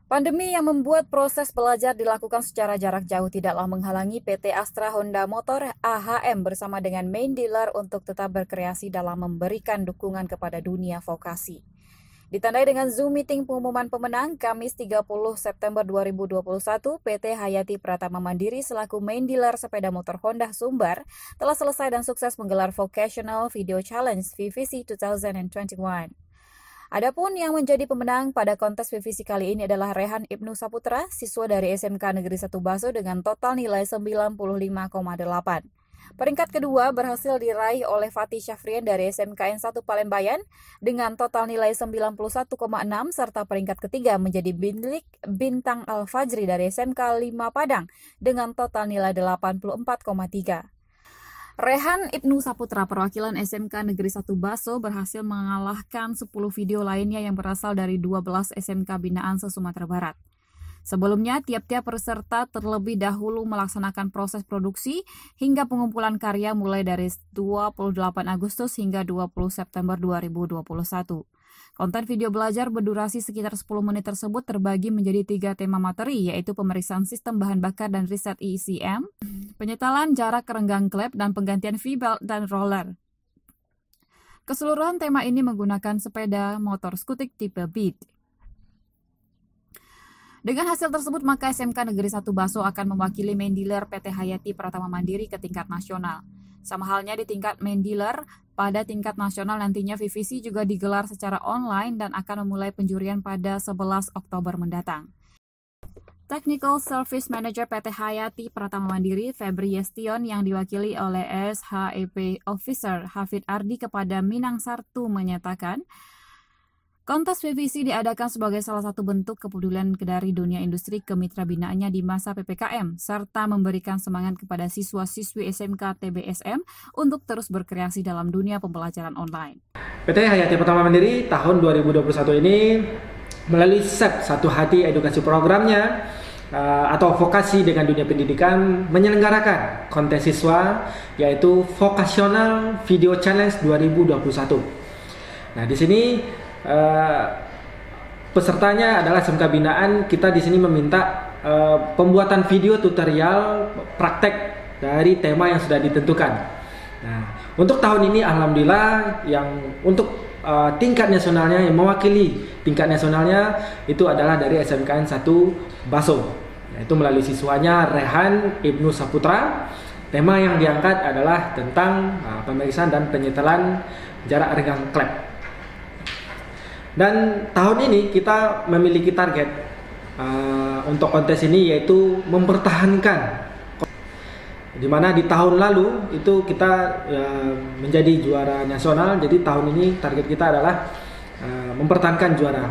Pandemi yang membuat proses belajar dilakukan secara jarak jauh tidaklah menghalangi PT Astra Honda Motor AHM bersama dengan main dealer untuk tetap berkreasi dalam memberikan dukungan kepada dunia vokasi. Ditandai dengan Zoom meeting pengumuman pemenang Kamis 30 September 2021, PT Hayati Pratama Mandiri selaku main dealer sepeda motor Honda Sumbar telah selesai dan sukses menggelar Vocational Video Challenge VVC 2021. Adapun yang menjadi pemenang pada kontes VVC kali ini adalah Rehan Ibnu Saputra, siswa dari SMK Negeri 1 Baso dengan total nilai 95,8. Peringkat kedua berhasil diraih oleh Fatih Syafrian dari SMKN 1 Palembayan dengan total nilai 91,6 serta peringkat ketiga menjadi milik Bintang Al-Fajri dari SMK 5 Padang dengan total nilai 84,3. Rehan Ibnu Saputra perwakilan SMK Negeri 1 Baso berhasil mengalahkan 10 video lainnya yang berasal dari 12 SMK binaan se-Sumatera Barat. Sebelumnya, tiap-tiap peserta terlebih dahulu melaksanakan proses produksi hingga pengumpulan karya mulai dari 28 Agustus hingga 20 September 2021. Konten video belajar berdurasi sekitar 10 menit tersebut terbagi menjadi 3 tema materi, yaitu pemeriksaan sistem bahan bakar dan riset ECM, penyetalan jarak renggang klep, dan penggantian V-belt dan roller. Keseluruhan tema ini menggunakan sepeda motor skutik tipe Beat. Dengan hasil tersebut, maka SMK Negeri 1 Baso akan mewakili main dealer PT Hayati Pratama Mandiri ke tingkat nasional. Sama halnya di tingkat main dealer, pada tingkat nasional nantinya VVC juga digelar secara online dan akan memulai penjurian pada 11 Oktober mendatang. Technical Service Manager PT Hayati Pratama Mandiri, Febri Yestion, yang diwakili oleh SHEP Officer Hafid Ardi kepada Minang Sartu menyatakan, kontes VVC diadakan sebagai salah satu bentuk kepedulian dari dunia industri ke mitra binaannya di masa PPKM, serta memberikan semangat kepada siswa-siswi SMK TBSM untuk terus berkreasi dalam dunia pembelajaran online. PT Hayati Pratama Mandiri tahun 2021 ini melalui SEP Satu Hati Edukasi Programnya atau vokasi dengan dunia pendidikan menyelenggarakan kontes siswa yaitu Vocational Video Challenge 2021. Nah, di sini pesertanya adalah SMK binaan. Kita di sini meminta pembuatan video tutorial praktek dari tema yang sudah ditentukan. Nah, untuk tahun ini alhamdulillah yang untuk tingkat nasionalnya yang mewakili tingkat nasionalnya itu adalah dari SMKN 1 Baso. Yaitu melalui siswanya Rehan Ibnu Saputra. Tema yang diangkat adalah tentang pemeriksaan dan penyetelan jarak renggang klep. Dan tahun ini kita memiliki target untuk kontes ini yaitu mempertahankan, di mana di tahun lalu itu kita menjadi juara nasional. Jadi tahun ini target kita adalah mempertahankan juara